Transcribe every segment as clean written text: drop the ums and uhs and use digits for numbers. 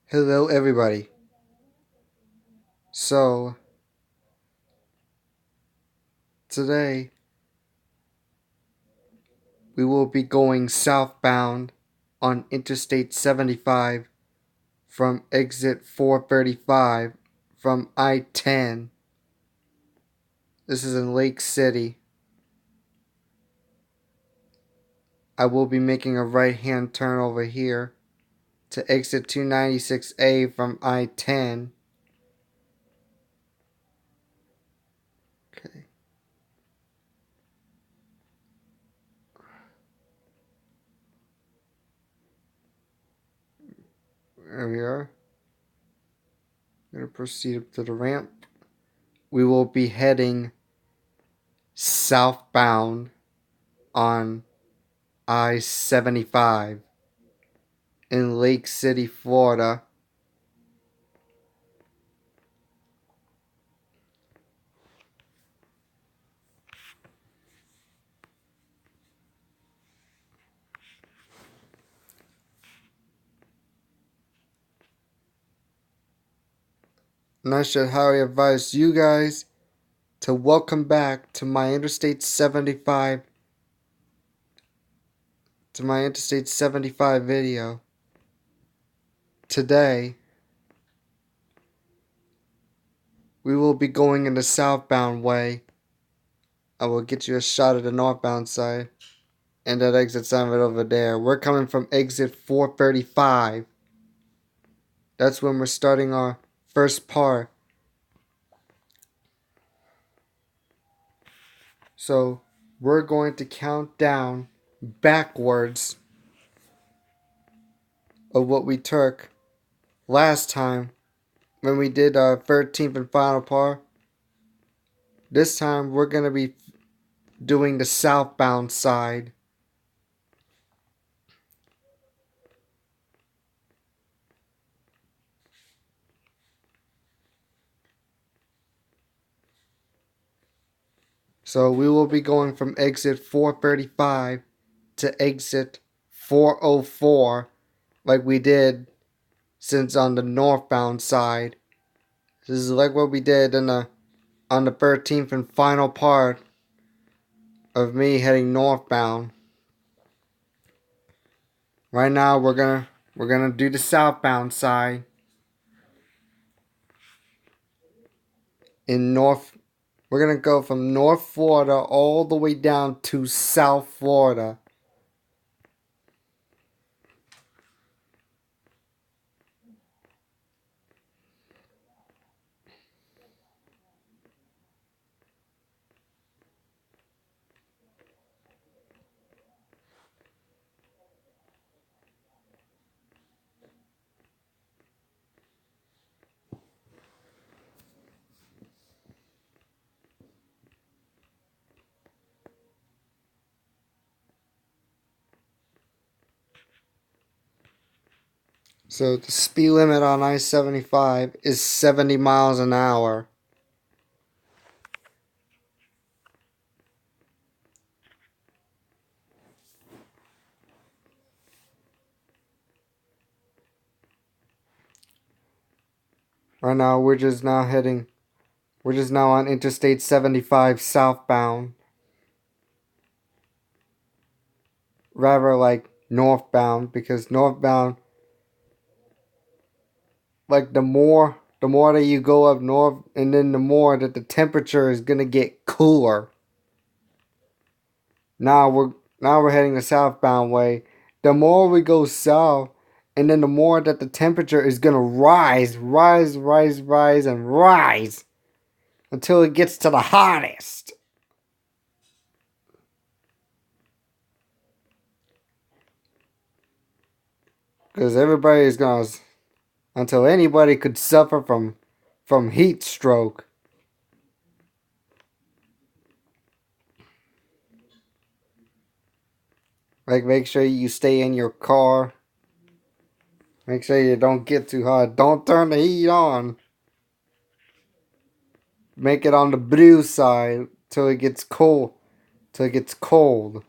Hello, everybody. So, today we will be going southbound on Interstate 75 from exit 435 from I-10. This is in Lake City. I will be making a right-hand turn over here to exit 296A from I-10. Okay. There we are. I'm going to proceed up to the ramp. We will be heading southbound on I-75 in Lake City, Florida. And I should highly advise you guys to welcome back to my Interstate 75 video. Today we will be going in the southbound way. I will get you a shot of the northbound side and that exit sign right over there. We're coming from exit 435. That's when we're starting our first part. So we're going to count down backwards of what we took last time when we did our 13th and final part. This time we're going to be doing the southbound side. So we will be going from exit 435 to exit 404 like we did since on the northbound side. This is like what we did on the 13th and final part of me heading northbound. Right now we're gonna do the southbound side in North. We're gonna go from North Florida all the way down to South Florida. So the speed limit on I-75 is 70 miles an hour. Right now we're just now on Interstate 75 southbound. Rather like northbound, because northbound, like the more that you go up north, and then the more that the temperature is gonna get cooler. Now we're heading the southbound way. The more we go south, and then the more that the temperature is gonna rise and rise until it gets to the hottest. Because everybody is gonna, until anybody could suffer from heat stroke. Like, make sure you stay in your car. Make sure you don't get too hot. Don't turn the heat on. Make it on the blue side till it gets cold. Till it gets cold.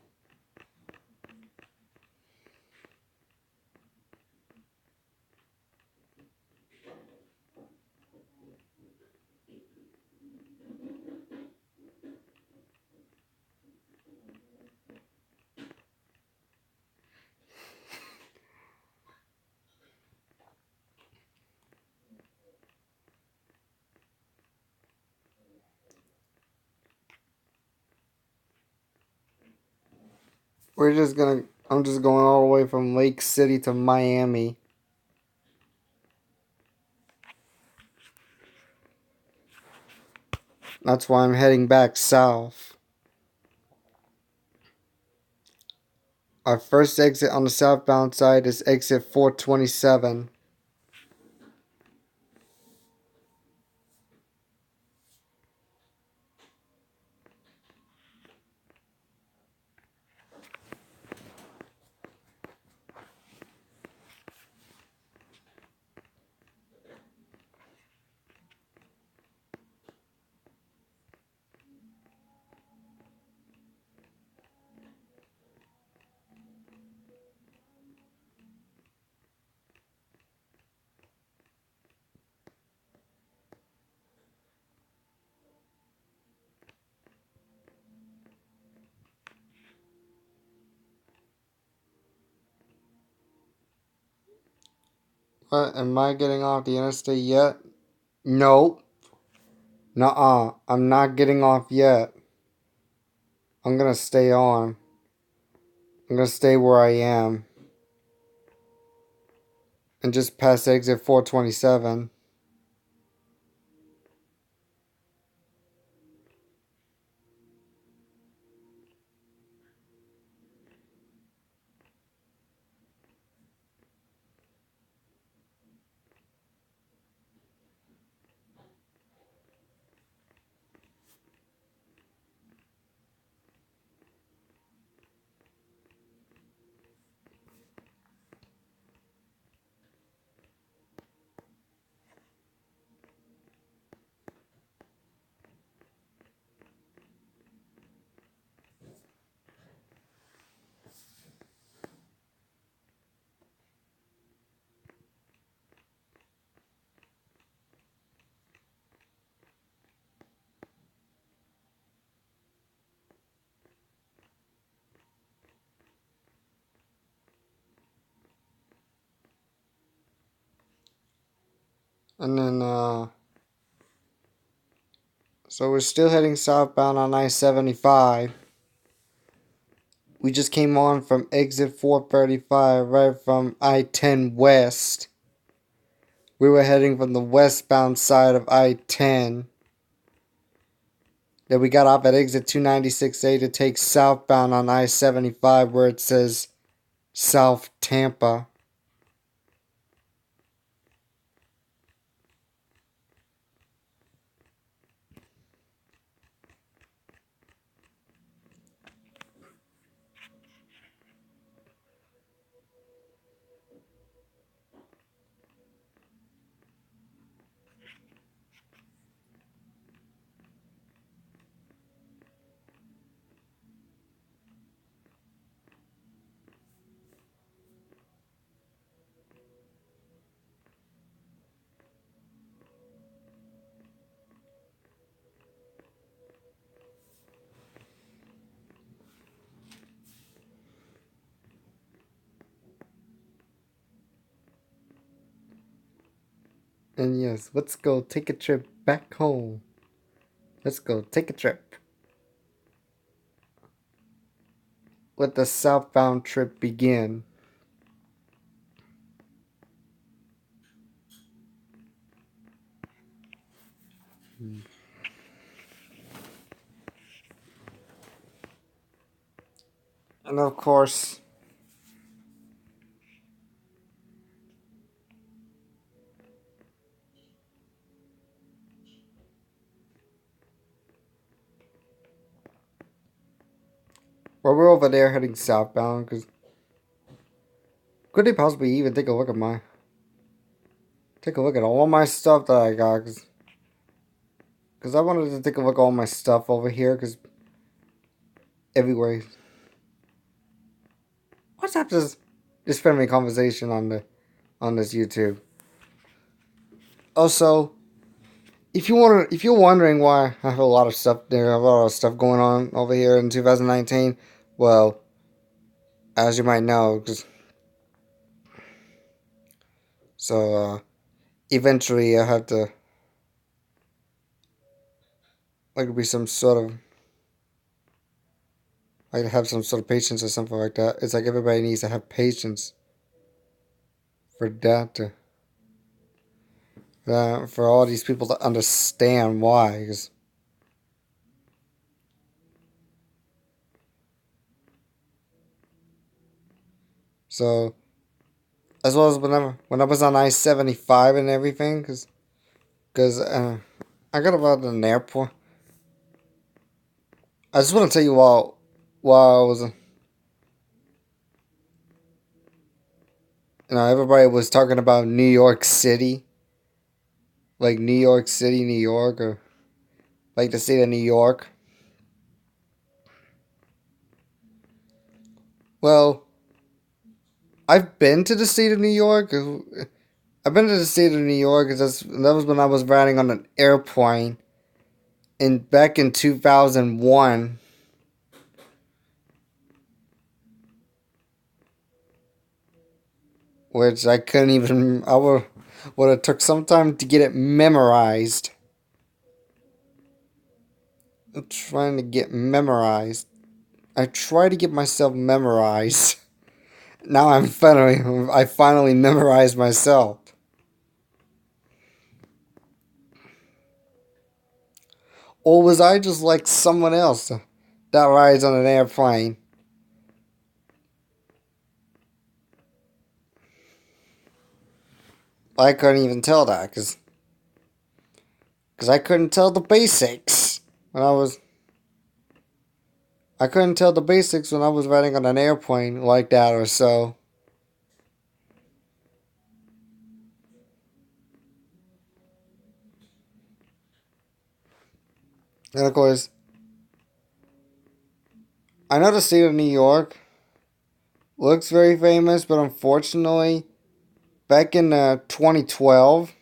I'm just going all the way from Lake City to Miami. That's why I'm heading back south. Our first exit on the southbound side is exit 427. What? Am I getting off the interstate yet? Nope. Nuh-uh. I'm not getting off yet. I'm gonna stay on. I'm gonna stay where I am. And just pass exit 427. And then, so we're still heading southbound on I-75. We just came on from exit 435, right from I-10 west. We were heading from the westbound side of I-10. Then we got off at exit 296A to take southbound on I-75 where it says South Tampa. And yes, let's go take a trip back home. Let's go take a trip. Let the southbound trip begin. And of course, while we're over there heading southbound, because could they possibly even take a look at all my stuff that I got? Because I wanted to take a look at all my stuff over here, because everywhere. What's up this friendly conversation on this YouTube? Also, if you're wondering why I have a lot of stuff there, a lot of stuff going on over here in 2019, well, as you might know, eventually I have to like be some sort of Like to have some sort of patience or something like that. It's like everybody needs to have patience for that to, for all these people to understand why. 'Cause so as well as when I was on I-75 and everything, because I got about an airport. I just want to tell you while I was, everybody was talking about New York City, like New York City, New York, or like the state of New York. Well, I've been to the state of New York. I've been to the state of New York because that was when I was riding on an airplane, back in 2001. Which I couldn't even. I would have took some time to get it memorized. I'm trying to get memorized. I try to get myself memorized. Now I finally memorized myself. Or was I just like someone else that rides on an airplane? I couldn't even tell that because I couldn't tell the basics when I couldn't tell the basics when I was riding on an airplane like that or so. And of course, I know the state of New York looks very famous, but unfortunately, back in 2012,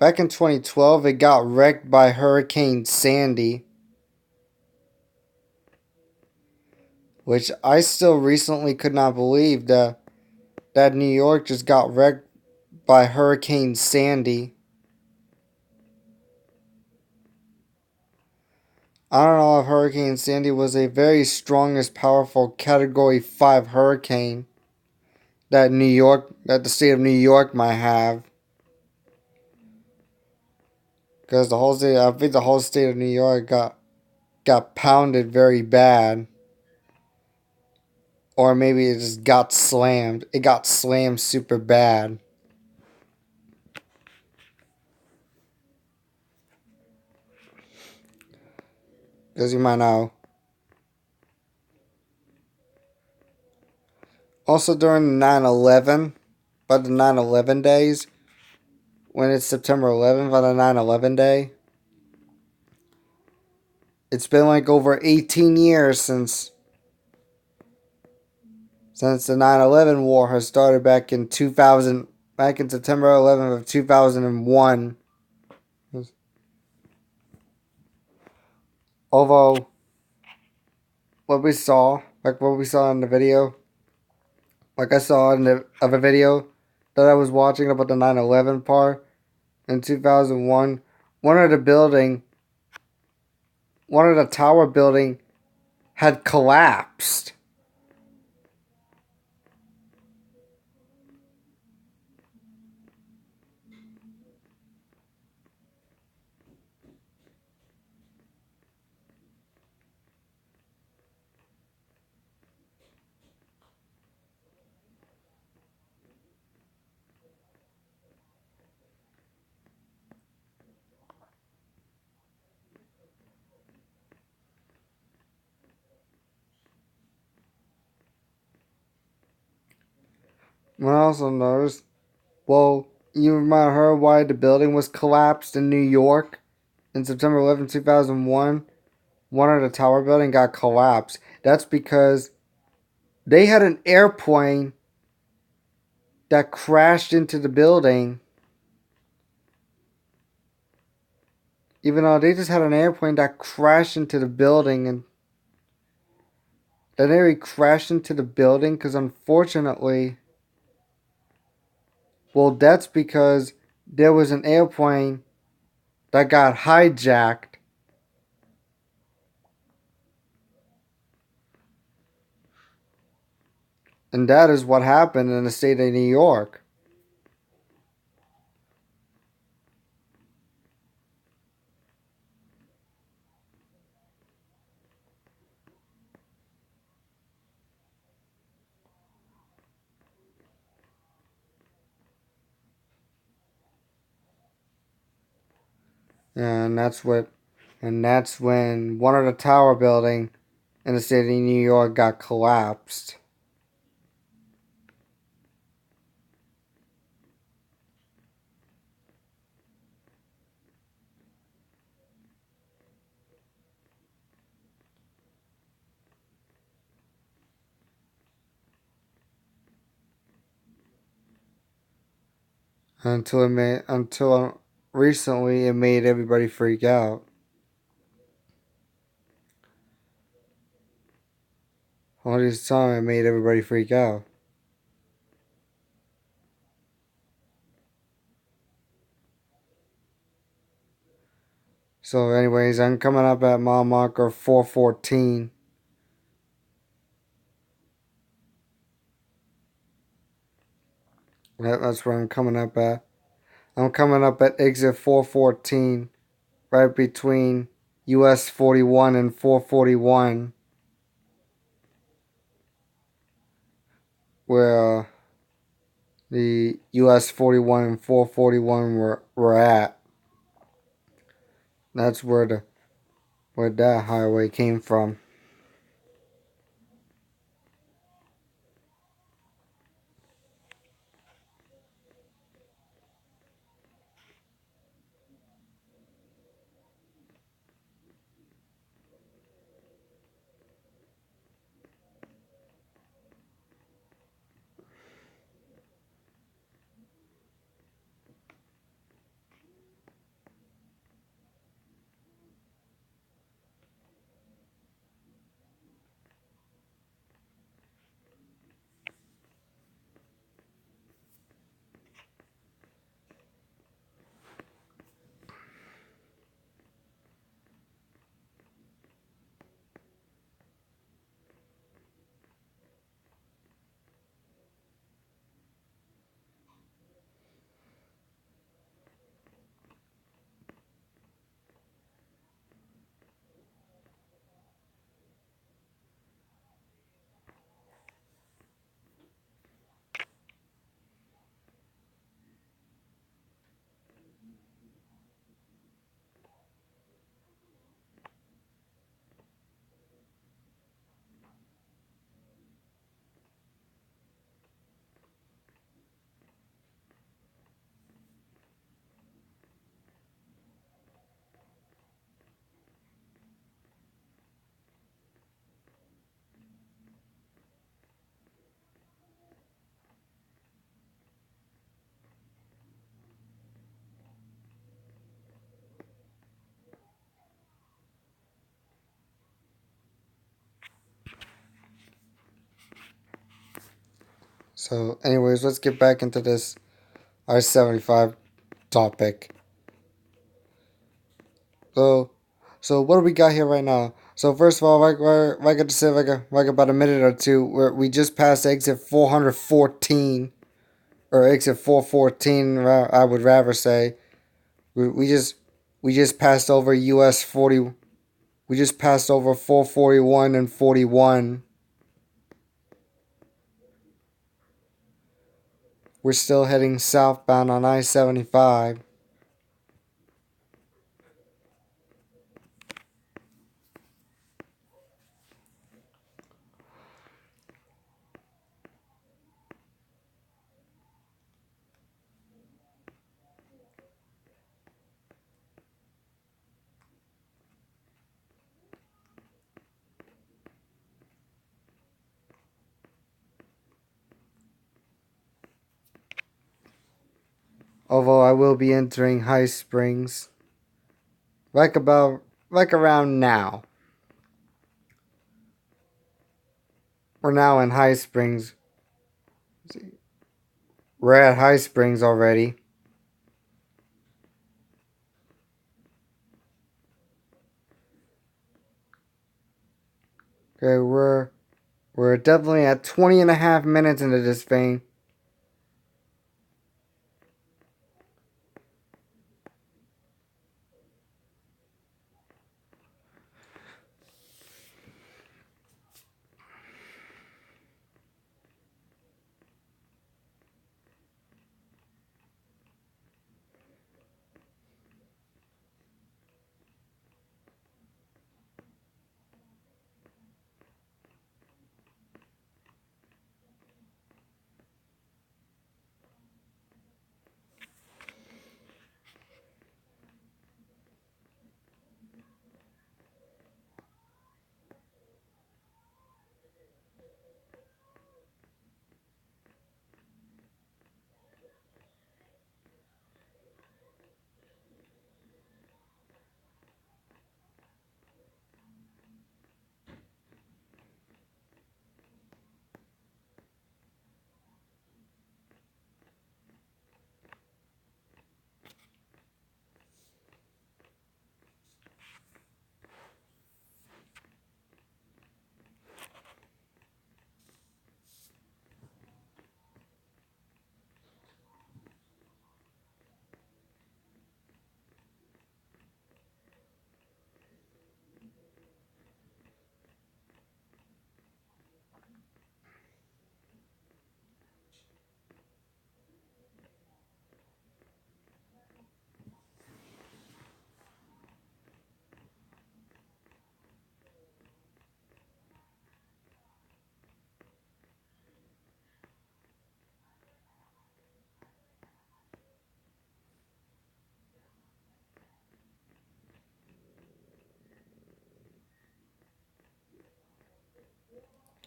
it got wrecked by Hurricane Sandy, which I still recently could not believe that New York just got wrecked by Hurricane Sandy. I don't know if Hurricane Sandy was a very strongest, powerful Category 5 hurricane that the state of New York might have. Because I think the whole state of New York got pounded very bad. Or maybe it just got slammed. It got slammed super bad. Because you might know. Also during 9/11, by the 9/11 days, when it's September 11th on the 9/11 day, it's been like over 18 years since the 9/11 war has started back in September 11th of 2001. Although what we saw in the video, like I saw in a video that I was watching about the 9/11 part in 2001, one of the building, one of the tower building had collapsed. I also noticed, well, you might have heard why the building was collapsed in New York in September 11, 2001. One of the tower building got collapsed. That's because they had an airplane that crashed into the building. Even though they just had an airplane that crashed into the building, and then they crashed into the building because unfortunately, well, that's because there was an airplane that got hijacked. And that is what happened in the state of New York. And that's when one of the tower building in the state of New York got collapsed. Until recently it made everybody freak out. All this time it made everybody freak out. So anyways, I'm coming up at mile marker 414. That's where I'm coming up at. I'm coming up at exit 414, right between US 41 and 441, where the US 41 and 441 were at. That's where that highway came from. So anyways, let's get back into this I-75 topic. So, so what do we got here right now? So first of all, like I just said, like about a minute or two, we just passed exit 414 or exit 414. I would rather say we just passed over US 40. We just passed over 441 and 41. We're still heading southbound on I-75. Although I will be entering High Springs like around now. We're now in High Springs. We're at High Springs already. Okay, We're definitely at 20 and a half minutes into this thing.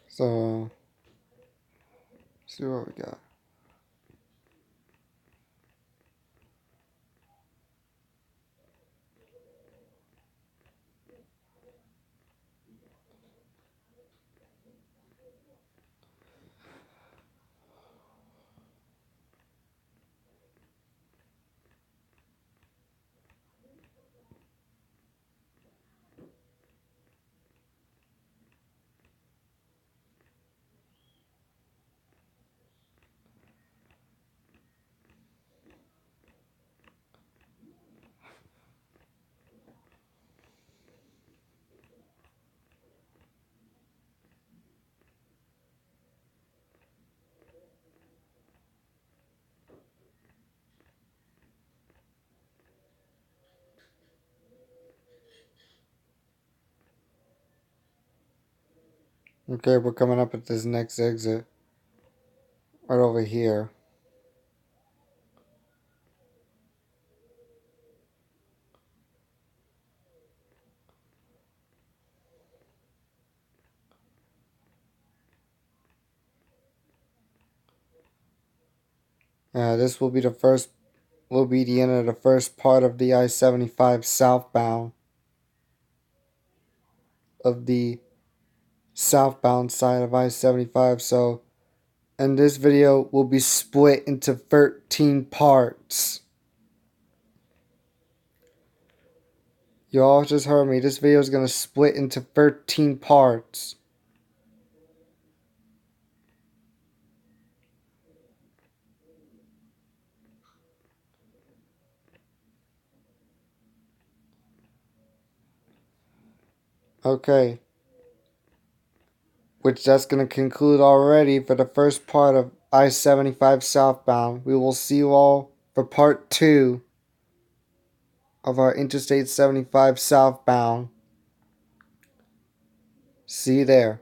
So, see what we got. Okay, we're coming up at this next exit. Right over here. This will be the end of the first part of the I-75 southbound. Of the southbound side of I-75. So, and this video will be split into 13 parts. You all just heard me. This video is going to split into 13 parts. Okay. Which that's going to conclude already for the first part of I-75 southbound. We will see you all for part 2 of our Interstate 75 southbound. See you there.